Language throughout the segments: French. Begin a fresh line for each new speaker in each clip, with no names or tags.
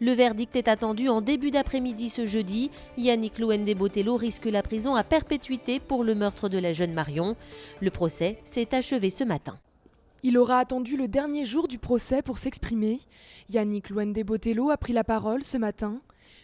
Le verdict est attendu en début d'après-midi ce jeudi. Yannick Louende-Botelho risque la prison à perpétuité pour le meurtre de la jeune Marion. Le procès s'est achevé ce matin.
Il aura attendu le dernier jour du procès pour s'exprimer. Yannick Louende-Botelho a pris la parole ce matin.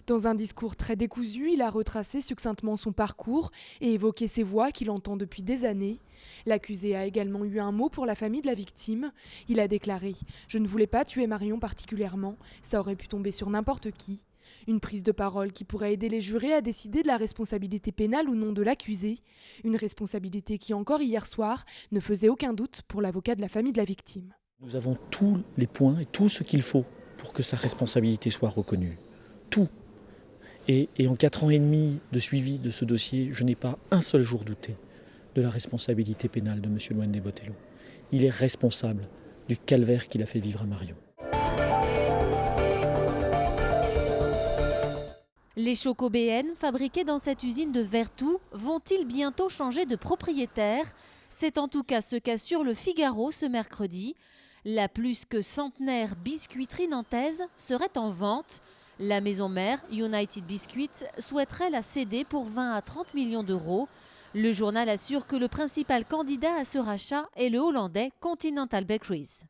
Dans un discours très décousu, il a retracé succinctement son parcours et évoqué ses voix qu'il entend depuis des années. L'accusé a également eu un mot pour la famille de la victime. Il a déclaré « Je ne voulais pas tuer Marion particulièrement, ça aurait pu tomber sur n'importe qui ». Une prise de parole qui pourrait aider les jurés à décider de la responsabilité pénale ou non de l'accusé. Une responsabilité qui, encore hier soir, ne faisait aucun doute pour l'avocat de la famille de la victime.
Nous avons tous les points et tout ce qu'il faut pour que sa responsabilité soit reconnue. Tout. Et en 4 ans et demi de suivi de ce dossier, je n'ai pas un seul jour douté de la responsabilité pénale de M. Louende-Botelho. Il est responsable du calvaire qu'il a fait vivre à Marion.
Les Choco BN, fabriqués dans cette usine de Vertou, vont-ils bientôt changer de propriétaire? C'est en tout cas ce qu'assure le Figaro ce mercredi. La plus que centenaire biscuiterie nantaise serait en vente. La maison mère, United Biscuits, souhaiterait la céder pour 20 à 30 millions d'euros. Le journal assure que le principal candidat à ce rachat est le Hollandais Continental Bakeries.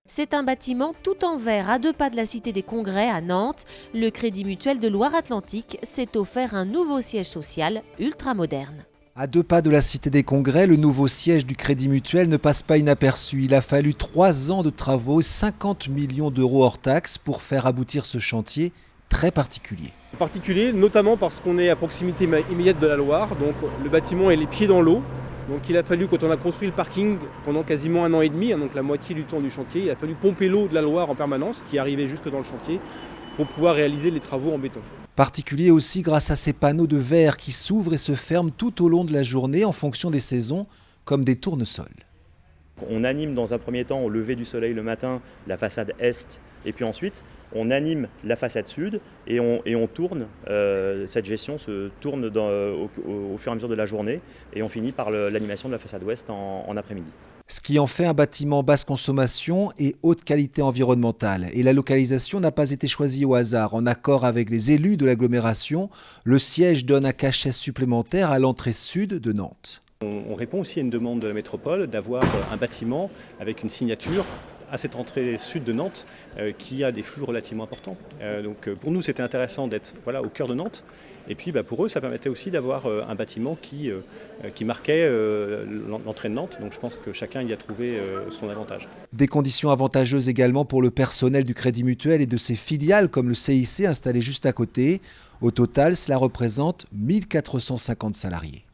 C'est un bâtiment tout en verre à 2 pas de la Cité des Congrès à Nantes. Le Crédit Mutuel de Loire-Atlantique s'est offert un nouveau siège social ultra moderne.
À 2 pas de la Cité des Congrès, le nouveau siège du Crédit Mutuel ne passe pas inaperçu. Il a fallu 3 ans de travaux, 50 millions d'euros hors taxes pour faire aboutir ce chantier très particulier.
Particulier, notamment parce qu'on est à proximité immédiate de la Loire, donc le bâtiment est les pieds dans l'eau. Donc il a fallu, quand on a construit le parking pendant quasiment 1 an et demi, donc la moitié du temps du chantier, il a fallu pomper l'eau de la Loire en permanence, qui arrivait jusque dans le chantier, pour pouvoir réaliser les travaux en béton.
Particulier aussi grâce à ces panneaux de verre qui s'ouvrent et se ferment tout au long de la journée en fonction des saisons, comme des tournesols.
On anime dans un premier temps au lever du soleil le matin la façade est et puis ensuite on anime la façade sud et on tourne, cette gestion se tourne au fur et à mesure de la journée et on finit par l'animation de la façade ouest en après-midi.
Ce qui en fait un bâtiment basse consommation et haute qualité environnementale. Et la localisation n'a pas été choisie au hasard. En accord avec les élus de l'agglomération, le siège donne un cachet supplémentaire à l'entrée sud de Nantes.
On répond aussi à une demande de la métropole d'avoir un bâtiment avec une signature à cette entrée sud de Nantes qui a des flux relativement importants. Donc pour nous c'était intéressant d'être au cœur de Nantes et puis pour eux ça permettait aussi d'avoir un bâtiment qui marquait l'entrée de Nantes. Donc je pense que chacun y a trouvé son avantage.
Des conditions avantageuses également pour le personnel du Crédit Mutuel et de ses filiales comme le CIC installé juste à côté. Au total, cela représente 1450 salariés.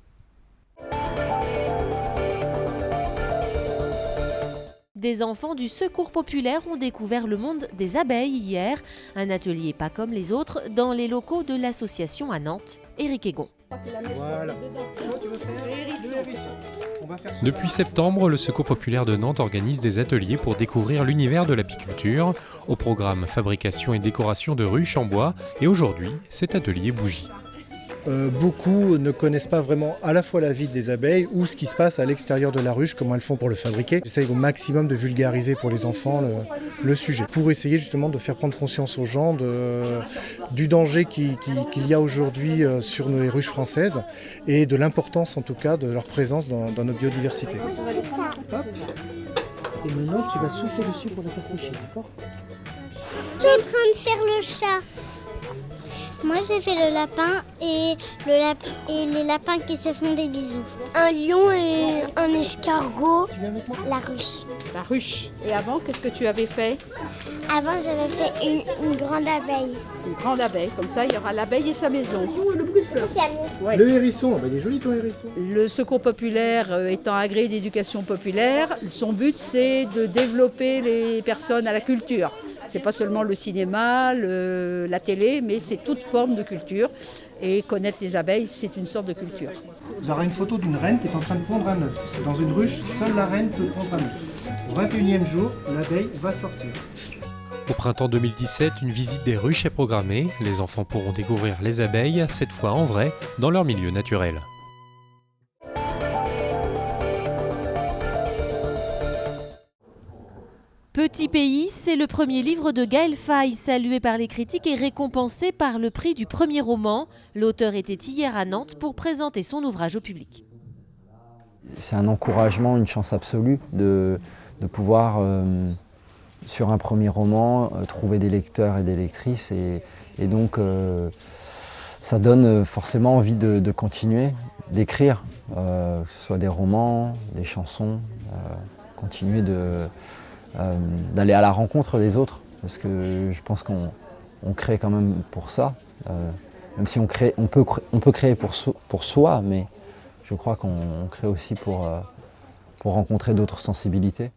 Des enfants du Secours populaire ont découvert le monde des abeilles hier. Un atelier pas comme les autres dans les locaux de l'association à Nantes. Éric Egon.
Voilà.
Depuis septembre, le Secours populaire de Nantes organise des ateliers pour découvrir l'univers de l'apiculture. Au programme fabrication et décoration de ruches en bois. Et aujourd'hui, cet atelier bougie.
Beaucoup ne connaissent pas vraiment à la fois la vie des abeilles ou ce qui se passe à l'extérieur de la ruche, comment elles font pour le fabriquer. J'essaye au maximum de vulgariser pour les enfants le sujet, pour essayer justement de faire prendre conscience aux gens du danger qu'il y a aujourd'hui sur nos ruches françaises et de l'importance en tout cas de leur présence dans notre biodiversité. Hop. Et maintenant tu vas souffler dessus pour le faire sécher, d'accord ?
Je suis en train de faire le chat. Moi j'ai fait le lapin et les lapins qui se font des bisous. Un lion et un escargot.
Tu viens avec moi ?
La ruche.
La ruche. Et avant, qu'est-ce que tu avais fait ?
Avant j'avais fait une grande abeille.
Une grande abeille, comme ça il y aura l'abeille et sa maison.
Ouais. Le hérisson, il est joli ton hérisson.
Le Secours populaire étant agréé d'éducation populaire, son but c'est de développer les personnes à la culture. C'est pas seulement le cinéma, la télé, mais c'est toute forme de culture. Et connaître les abeilles, c'est une sorte de culture.
Vous aurez une photo d'une reine qui est en train de pondre un œuf. Dans une ruche, seule la reine peut pondre un œuf. Au 21e jour, l'abeille va sortir.
Au printemps 2017, une visite des ruches est programmée. Les enfants pourront découvrir les abeilles, cette fois en vrai, dans leur milieu naturel.
Petit pays, c'est le premier livre de Gaël Faye, salué par les critiques et récompensé par le prix du premier roman. L'auteur était hier à Nantes pour présenter son ouvrage au public.
C'est un encouragement, une chance absolue de pouvoir, sur un premier roman, trouver des lecteurs et des lectrices. Et donc, ça donne forcément envie de continuer, d'écrire, que ce soit des romans, des chansons, continuer d'aller à la rencontre des autres. Parce que je pense qu'on crée quand même pour ça. Même si on peut créer pour soi, mais je crois qu'on crée aussi pour rencontrer d'autres sensibilités.